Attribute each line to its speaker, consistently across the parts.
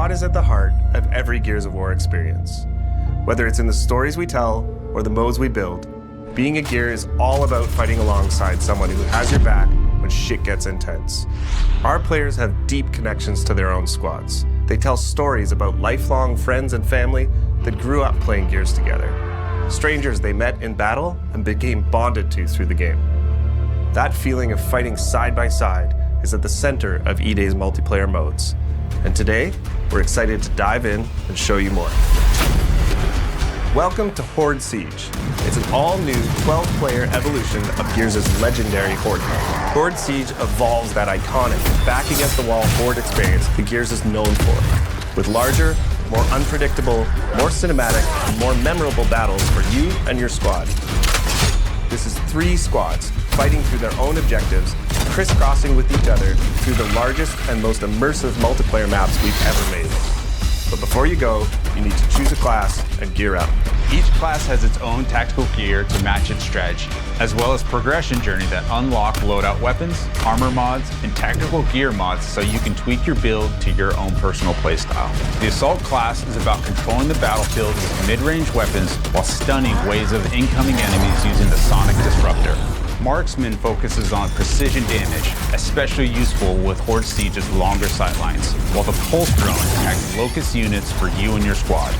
Speaker 1: squad is at the heart of every Gears of War experience. Whether it's in the stories we tell or the modes we build, being a Gear is all about fighting alongside someone who has your back when shit gets intense. Our players have deep connections to their own squads. They tell stories about lifelong friends and family that grew up playing Gears together. Strangers they met in battle and became bonded to through the game. That feeling of fighting side by side is at the center of E-Day's multiplayer modes. And today, we're excited to dive in and show you more. Welcome to Horde Siege. It's an all-new 12-player evolution of Gears' legendary Horde mode. Horde Siege evolves that iconic, back-against-the-wall Horde experience that Gears is known for, with larger, more unpredictable, more cinematic, and more memorable battles for you and your squad. This is 3 squads fighting through their own objectives, crisscrossing with each other through the largest and most immersive multiplayer maps we've ever made. But before you go, you need to choose a class and gear up.
Speaker 2: Each class has its own tactical gear to match its strategy, as well as progression journey that unlock loadout weapons, armor mods, and tactical gear mods so you can tweak your build to your own personal playstyle. The Assault class is about controlling the battlefield with mid-range weapons while stunning waves of incoming enemies using the Sonic Disruptor. Marksman focuses on precision damage, especially useful with Horde Siege's longer sightlines, while the Pulse Drone attacks Locust units for you and your squad.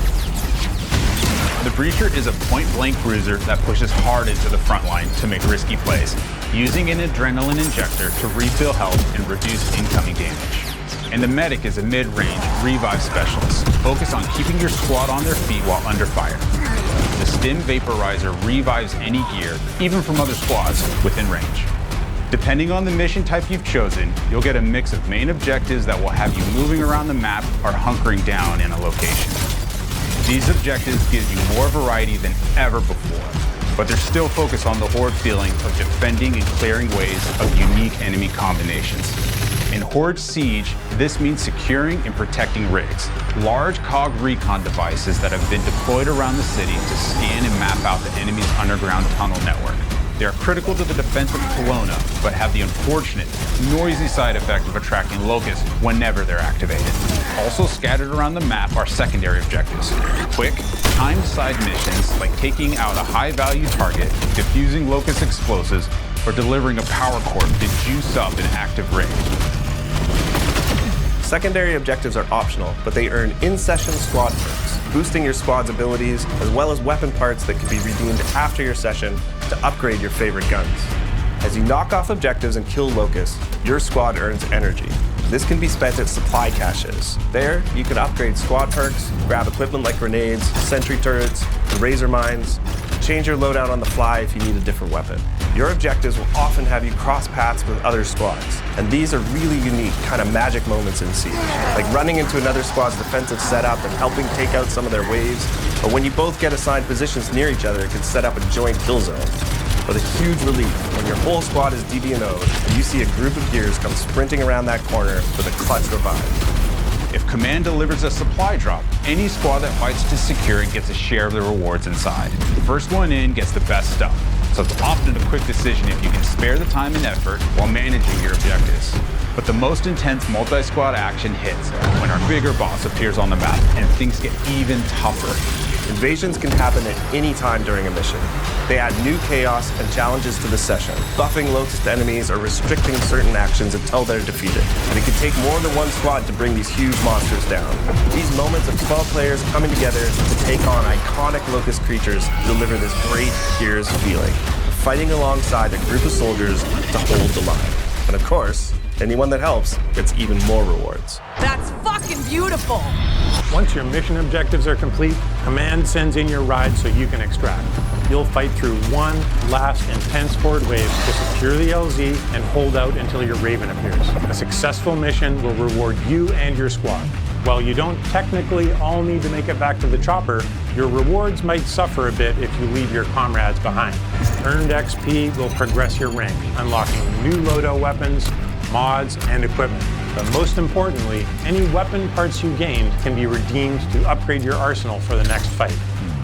Speaker 2: The Breacher is a point-blank cruiser that pushes hard into the front line to make risky plays, using an adrenaline injector to refill health and reduce incoming damage. And the Medic is a mid-range revive specialist, focused on keeping your squad on their feet while under fire. The Stim Vaporizer revives any gear, even from other squads, within range. Depending on the mission type you've chosen, you'll get a mix of main objectives that will have you moving around the map or hunkering down in a location. These objectives give you more variety than ever before, but they're still focused on the Horde feeling of defending and clearing waves of unique enemy combinations. In Horde Siege, this means securing and protecting rigs, large COG recon devices that have been deployed around the city to scan and map out the enemy's underground tunnel network. They are critical to the defense of Kelowna, but have the unfortunate, noisy side effect of attracting locusts whenever they're activated. Also scattered around the map are secondary objectives. Quick, timed side missions like taking out a high-value target, defusing locust explosives, or delivering a power cord to juice up an active rig.
Speaker 1: Secondary objectives are optional, but they earn in-session squad perks, boosting your squad's abilities, as well as weapon parts that can be redeemed after your session to upgrade your favorite guns. As you knock off objectives and kill locusts, your squad earns energy. This can be spent at supply caches. There, you can upgrade squad perks, grab equipment like grenades, sentry turrets, and razor mines, change your loadout on the fly if you need a different weapon. Your objectives will often have you cross paths with other squads, and these are really unique kind of magic moments in Siege, like running into another squad's defensive setup and helping take out some of their waves, or when you both get assigned positions near each other, it can set up a joint kill zone. But a huge relief when your whole squad is DB&O'd and you see a group of Gears come sprinting around that corner with a clutch revive.
Speaker 2: If Command delivers a supply drop, any squad that fights to secure it gets a share of the rewards inside. The first one in gets the best stuff, so it's often a quick decision if you can spare the time and effort while managing your objectives. But the most intense multi-squad action hits when our bigger boss appears on the map and things get even tougher.
Speaker 1: Invasions can happen at any time during a mission. They add new chaos and challenges to the session, buffing locust enemies or restricting certain actions until they're defeated. And it can take more than one squad to bring these huge monsters down. These moments of 12 players coming together to take on iconic locust creatures deliver this great Gears feeling, fighting alongside a group of soldiers to hold the line. And of course, anyone that helps gets even more rewards.
Speaker 3: That's fucking beautiful!
Speaker 4: Once your mission objectives are complete, Command sends in your ride so you can extract. You'll fight through one last intense Horde wave to secure the LZ and hold out until your Raven appears. A successful mission will reward you and your squad. While you don't technically all need to make it back to the chopper, your rewards might suffer a bit if you leave your comrades behind. Earned XP will progress your rank, unlocking new loadout weapons, mods, and equipment. But most importantly, any weapon parts you gained can be redeemed to upgrade your arsenal for the next fight.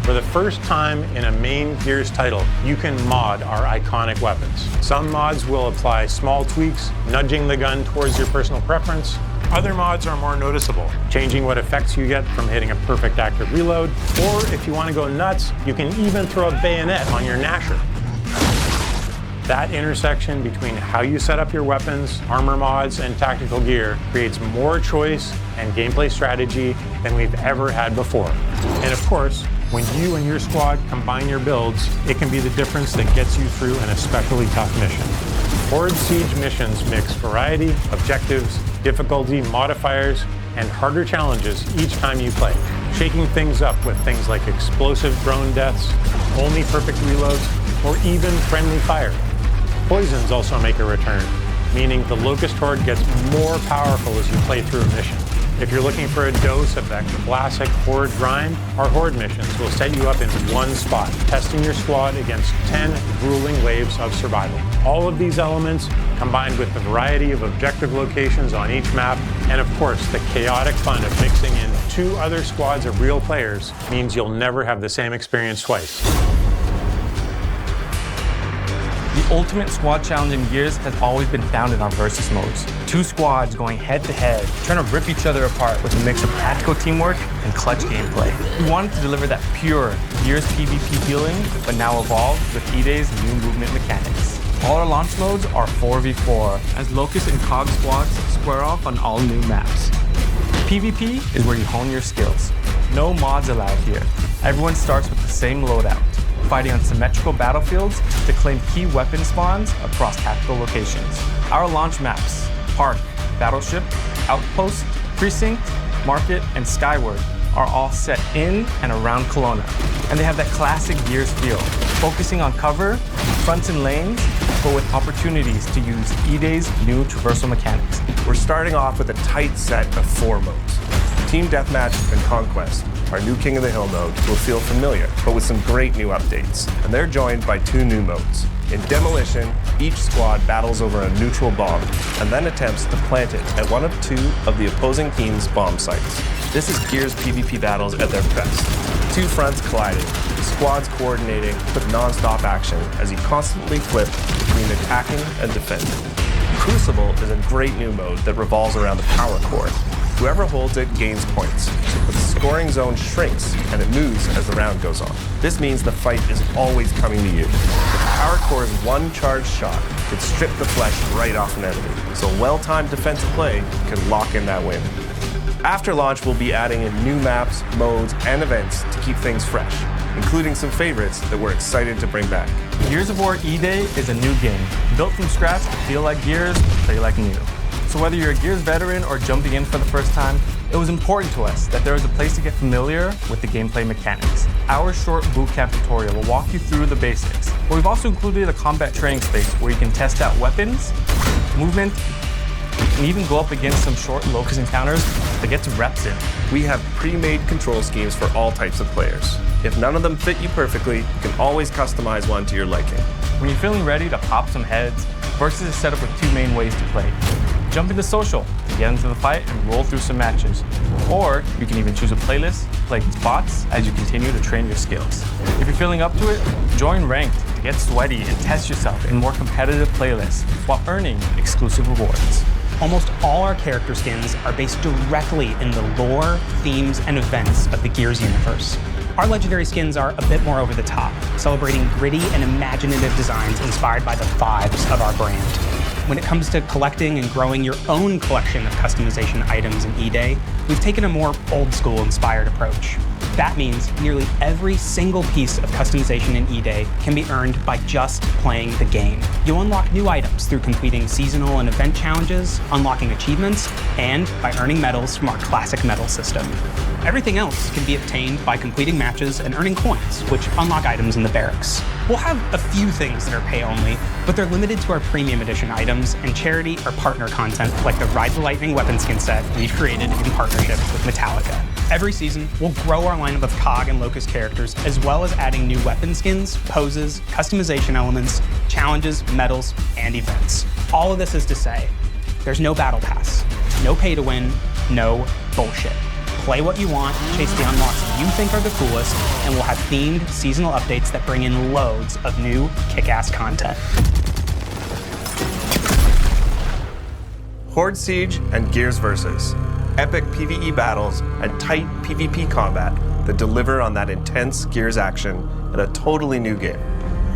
Speaker 4: For the first time in a main Gears title, you can mod our iconic weapons. Some mods will apply small tweaks, nudging the gun towards your personal preference. Other mods are more noticeable, changing what effects you get from hitting a perfect active reload, or if you want to go nuts, you can even throw a bayonet on your Nasher. That intersection between how you set up your weapons, armor mods, and tactical gear creates more choice and gameplay strategy than we've ever had before. And of course, when you and your squad combine your builds, it can be the difference that gets you through an especially tough mission. Horde Siege missions mix variety, objectives, difficulty, modifiers, and harder challenges each time you play, shaking things up with things like explosive drone deaths, only perfect reloads, or even friendly fire. Poisons also make a return, meaning the Locust Horde gets more powerful as you play through a mission. If you're looking for a dose of that classic Horde grind, our Horde missions will set you up in one spot, testing your squad against 10 grueling waves of survival. All of these elements, combined with the variety of objective locations on each map, and of course the chaotic fun of mixing in 2 other squads of real players, means you'll never have the same experience twice.
Speaker 5: The ultimate squad challenge in Gears has always been founded on versus modes. 2 squads going head to head, trying to rip each other apart with a mix of tactical teamwork and clutch gameplay. We wanted to deliver that pure Gears PvP feeling, but now evolved with E-Day's new movement mechanics. All our launch modes are 4v4, as Locust and COG squads square off on all new maps. PvP is where you hone your skills. No mods allowed here. Everyone starts with the same loadout, fighting on symmetrical battlefields to claim key weapon spawns across tactical locations. Our launch maps, Park, Battleship, Outpost, Precinct, Market, and Skyward, are all set in and around Kelowna. And they have that classic Gears feel, focusing on cover, fronts and lanes, but with opportunities to use E-Day's new traversal mechanics.
Speaker 1: We're starting off with a tight set of 4 modes. Team Deathmatch and Conquest, our new King of the Hill mode, will feel familiar, but with some great new updates. And they're joined by 2 new modes. In Demolition, each squad battles over a neutral bomb and then attempts to plant it at one of 2 of the opposing team's bomb sites. This is Gears PvP battles at their best. 2 fronts colliding, squads coordinating with non-stop action as you constantly flip between attacking and defending. Crucible is a great new mode that revolves around the power core. Whoever holds it gains points, but the scoring zone shrinks and it moves as the round goes on. This means the fight is always coming to you. The power core's one charged shot could strip the flesh right off an enemy, so well-timed defensive play can lock in that win. After launch, we'll be adding in new maps, modes, and events to keep things fresh, including some favorites that we're excited to bring back.
Speaker 5: Gears of War E-Day is a new game, built from scratch to feel like Gears, play like new. So whether you're a Gears veteran or jumping in for the first time, it was important to us that there was a place to get familiar with the gameplay mechanics. Our short bootcamp tutorial will walk you through the basics, but we've also included a combat training space where you can test out weapons, movement, and even go up against some short Locust encounters to get some reps in.
Speaker 1: We have pre-made control schemes for all types of players. If none of them fit you perfectly, you can always customize one to your liking.
Speaker 5: When you're feeling ready to pop some heads, Versus is set up with 2 main ways to play. Jump into social to get into the fight and roll through some matches. Or you can even choose a playlist, play against bots as you continue to train your skills. If you're feeling up to it, join Ranked to get sweaty and test yourself in more competitive playlists while earning exclusive rewards.
Speaker 6: Almost all our character skins are based directly in the lore, themes, and events of the Gears universe. Our legendary skins are a bit more over the top, celebrating gritty and imaginative designs inspired by the vibes of our brand. When it comes to collecting and growing your own collection of customization items in E-Day, we've taken a more old-school inspired approach. That means nearly every single piece of customization in E-Day can be earned by just playing the game. You'll unlock new items through completing seasonal and event challenges, unlocking achievements, and by earning medals from our classic medal system. Everything else can be obtained by completing matches and earning coins, which unlock items in the barracks. We'll have a few things that are pay-only, but they're limited to our premium edition items and charity or partner content like the Ride the Lightning weapon skin set we've created in partnership with Metallica. Every season, we'll grow our lineup of COG and Locust characters, as well as adding new weapon skins, poses, customization elements, challenges, medals, and events. All of this is to say, there's no battle pass, no pay to win, no bullshit. Play what you want, chase the unlocks you think are the coolest, and we'll have themed seasonal updates that bring in loads of new kick-ass content.
Speaker 1: Horde Siege and Gears Versus. Epic PvE battles and tight PvP combat that deliver on that intense Gears action in a totally new game.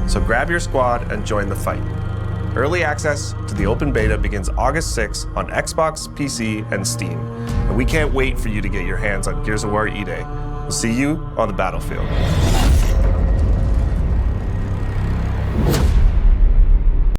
Speaker 1: So grab your squad and join the fight. Early access to the open beta begins August 6th on Xbox, PC, and Steam. And we can't wait for you to get your hands on Gears of War E-Day. We'll see you on the battlefield.